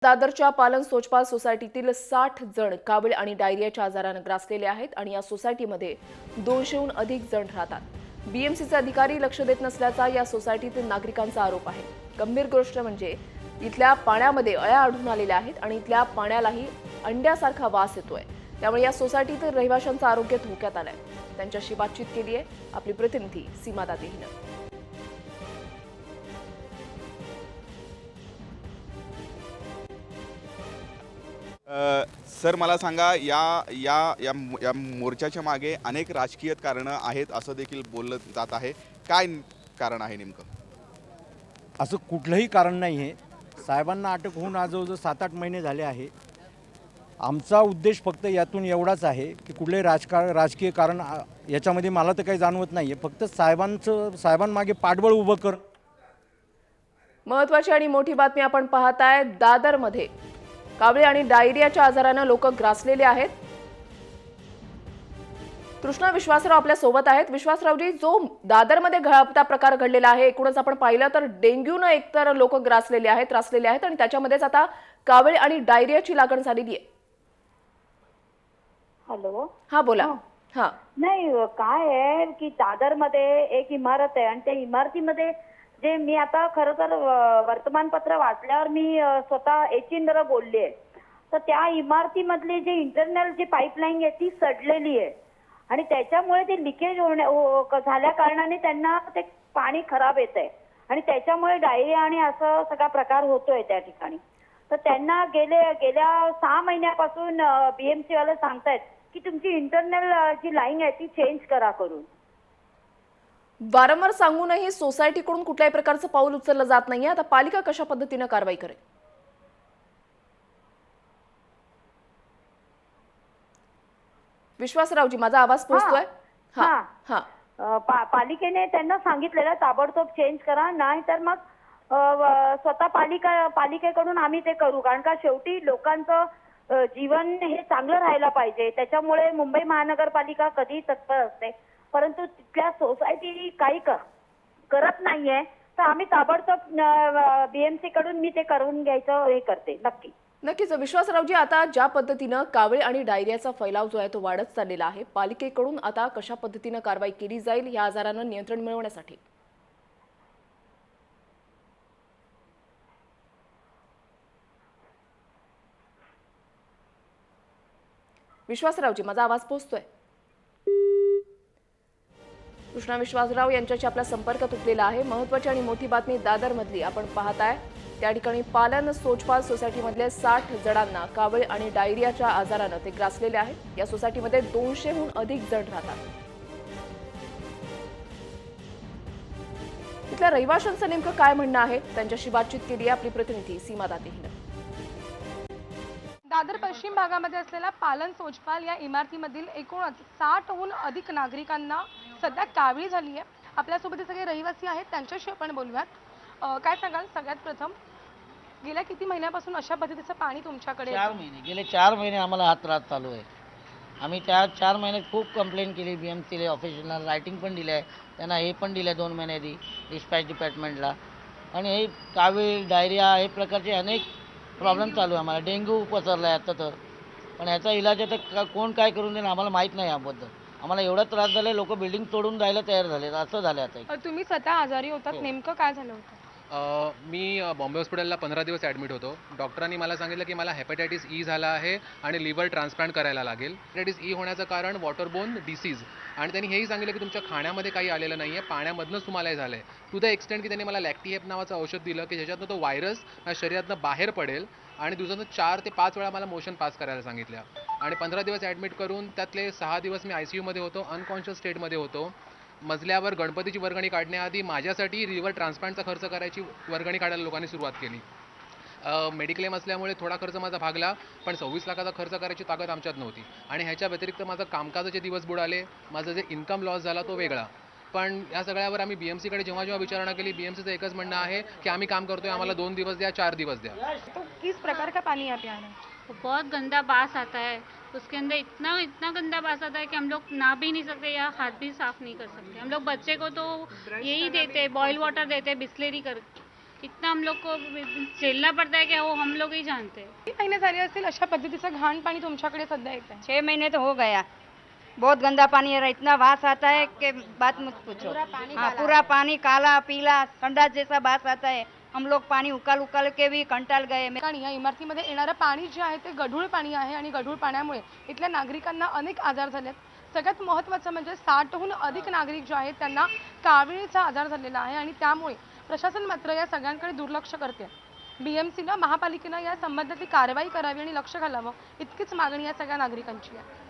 दादरच्या पालन सोचपाल सोसायटीतील 60 जण कावीळ आणि डायरियाच्या आजाराने ग्रासलेले आहेत आणि या सोसायटीमध्ये 200हून अधिक जण राहतात। बीएमसीचे अधिकारी लक्ष देत नसल्याचा या सोसायटीतील नागरिकांचा आरोप आहे। गंभीर गोष्ट म्हणजे इथल्या पाण्यामध्ये अळ्या आढळून आलेल्या आहेत आणि इथल्या पाण्यालाही अंड्यासारखा वास येतोय। त्यामुळे या सोसायटीतील रहिवाशांचं आरोग्य धोक्यात आलंय। त्यांच्याशी बातचीत केली आहे आपली प्रतिनिधी सीमा दाते हिनं। सर मला सांगा या या या या मोर्चाच्या मागे अनेक राजकीय कारणं आहेत असं देखील बोललं जात आहे। काय कारण आहे नेमकं? असं कुठलंही कारण नाही आहे। साहेबांना अटक होऊन आज जवळजवळ 7-8 महिने झाले आहे। आमचा उद्देश फक्त यातून एवढाच आहे की कुठले राजकीय कारण याच्यामध्ये मला तर काही जाणवत नाही आहे। फक्त साहेबांमागे पाठबळ उभं कर। महत्त्वाची आणि मोठी बातमी आपण पाहताय। दादरमध्ये कावीळ आणि डायरियाच्या आजाराने लोक ग्रासलेले आहेत। कृष्णा विश्वासराव आपल्या सोबत आहेत। विश्वासरावजी, जो दादरमध्ये घडता प्रकार घडलेला आहे, एकूणच आपण पाहिलं तर डेंग्यूने एकतर लोक त्रासलेले आहेत आणि त्याच्यामध्येच आता कावीळ आणि डायरियाची लागण झालेली आहे। हॅलो, हा बोला। हा नाही काय आहे की दादरमध्ये एक इमारत आहे आणि त्या इमारतीमध्ये जे मी आता खरं तर वर्तमानपत्र वाचल्यावर मी स्वतः एचिंदर बोलली आहे, तर त्या इमारतीमधली जे इंटरनल जी पाईपलाईन आहे ती सडलेली आहे आणि त्याच्यामुळे ते लिकेज झाल्या कारणाने त्यांना ते पाणी खराब येत आहे आणि त्याच्यामुळे डायरिया आणि असं सगळा प्रकार होतोय त्या ठिकाणी। तर त्यांना गेल्या 6 महिन्यापासून बीएमसी वाले सांगतायत की तुमची इंटरनल जी लाईन आहे ती चेंज करा करून। वारंवार सांगूनही सोसायटीकडून कुठल्याही प्रकारचं पाऊल उचललं जात नाहीये। आता पालिका कशा पद्धतीने कारवाई करेल? विश्वासरावजी, माझा आवाज पोहोचतोय? हा हा पालिकेने त्यांना सांगितलेलं ताबडतोब चेंज करा, नाही तर मग स्वतः पालिकेकडून आम्ही ते करू, कारण का शेवटी लोकांचं जीवन हे चांगलं राहायला पाहिजे। त्याच्यामुळे मुंबई महानगरपालिका कधी तत्पर असते, परंतु तिथल्या सोसायटी काही करत नाहीये, तर आम्ही ताबडतोब बीएमसी कडून मी ते करून घ्यायचं हे करते नक्कीच। विश्वासरावजी, आता ज्या पद्धतीनं कावीळ आणि डायरियाचा फैलाव जो आहे तो वाढत चाललेला आहे, पालिकेकडून आता कशा पद्धतीनं कारवाई केली जाईल या आजारांना नियंत्रण मिळवण्यासाठी? विश्वासरावजी, माझा आवाज पोहोचतोय? कृष्णा विश्वासराव यांच्याशी आपला संपर्क तुटलेला आहे। महत्त्वाची आणि मोठी बातमी दादरमधली आपण पाहताय। त्या ठिकाणी पालन सोचपाल सोसायटीमधले 60 जणांना कावीळ आणि डायरियाच्या आजाराने ते ग्रासलेले आहेत। या सोसायटीमध्ये 200हून अधिक जण राहतात। तिथल्या रहिवाशांचं नेमकं काय म्हणणं आहे, त्यांच्याशी बातचीत केली आहे आपली प्रतिनिधी सीमा दाते हिनं। दादर पश्चिम भागामध्ये असलेल्या पालन सोचपाल या इमारतीमधील एकूणच 60हून अधिक नागरिकांना सध्या कावीळ झाली आहे। आपल्यासोबत सगळे रहिवासी आहेत, त्यांच्याशी आपण बोलूयात। काय सांगाल सगळ्यात प्रथम, गेल्या किती महिन्यापासून अशा पद्धतीचं पाणी तुमच्याकडे? 4 महिने, गेले 4 महिने आम्हाला हा त्रास चालू आहे। आम्ही त्या 4 महिन्यात खूप कंप्लेंट केली बीएमसीले, ऑफिशियलला रायटिंग पण दिलं आहे, त्यांना हे पण दिलं 2 महिने आधी डिस्पॅच डिपार्टमेंटला। आणि हे कावीळ डायरिया हे प्रकारचे अनेक प्रॉब्लेम चालू आहे आम्हाला। डेंग्यू पसरला आहे आता तर, पण ह्याचा इलाज आता कोण काय करून देईल आम्हाला माहीत नाही याबद्दल। आम्हाला एवढा त्रास झाला, लोक बिल्डिंग तोडून जायला तयार झाले, असं झालं आता। तुम्ही स्वतः आजारी होतात, नेमकं काय झालं होतं? मी बॉम्बे हॉस्पिटलला 15 दिवस ॲडमिट होतो। डॉक्टरांनी मला सांगितलं की मला हेपॅटायटिस ई झाला आहे आणि लिव्हर ट्रान्सप्लांट करायला लागेल। हेपॅटायटिस ई होण्याचं कारण वॉटरबोर्न डिसीज, आणि त्यांनी हेही सांगितलं की तुमच्या खाण्यामध्ये काही आलेलं नाही आहे, पाण्यामधनंच तुम्हाला हे झालं आहे, टू द एक्सटेंट की त्यांनी मला लॅक्टिहेप नावाचं औषध दिलं की ज्याच्यातनं तो व्हायरस शरीरातनं बाहेर पडेल आणि दिवसातून 4 ते 5 वेळा मला मोशन पास करायला सांगितलं। आणि 15 दिवस ॲडमिट करून त्यातले 6 दिवस मी ICUमध्ये होतो, अनकॉन्शियस स्टेटमध्ये होतो। मजल्यावर गणपतीची वर्गणी काढण्याआधी माझ्यासाठी लिव्हर ट्रान्सप्लांटचा खर्च करायची वर्गणी काढायला लोकांनी सुरुवात केली। मेडिक्लेम असल्यामुळे थोडा खर्च माझा भागला, पण 26 लाखाचा खर्च करायची ताकद आमच्यात नव्हती। आणि ह्याच्या व्यतिरिक्त माझं कामकाजाचे दिवस बुडाले, माझं जे इन्कम लॉस झाला तो वेगळा। पण या सगळ्यावर आम्ही बीएमसीकडे जेव्हा विचारणा केली, बीएमसीचं एकच म्हणणं आहे की आम्ही काम करतोय, आम्हाला 2 दिवस द्या, 4 दिवस द्या। तो किस प्रकार का पानी आप यहाँ? बहुत गंदा बास आता है, उसके अंदर इतना इतना गंदा बास आता है कि हम लोग नहा भी नहीं सकते या हाथ भी साफ नहीं कर सकते। हम लोग बच्चे को तो यही देते, बॉयल वाटर देते, बिस्लेरी कर कितना हम लोग को झेलना पड़ता है कि वो हम लोग ही जानते हैं। किती महिने झाले असतील अशा पद्धतीचं घाण पाणी तुमच्याकडे सध्या येत आहे? 6 महीने तो हो गया। बहुत गंदा पानी है, इतना वास आता है कि बात मत पूछो। हाँ, पूरा पानी काला पीला संडास जैसा वास आता है। हम लोग पानी उकाल उकाल के भी कंटाल गए। ठिकाणी या इमारतीमध्ये येणारं पाणी जे आहे ते गढूळ पाणी आहे आणि गढूळ पाण्यामुळे इथल्या नागरिकांना अनेक आजार झालेत. सगळ्यात महत्त्वाचं म्हणजे 60हून अधिक नागरिक जे आहेत त्यांना काविळीचा आजार झालेला आहे आणि त्यामुळे प्रशासन मात्र या सगळ्यांकडे दुर्लक्ष करते. BMCनं महापालिकेनं या संबंधातली कारवाई करावी आणि लक्ष घालावं इतकीच मागणी या सगळ्या नागरिकांची आहे.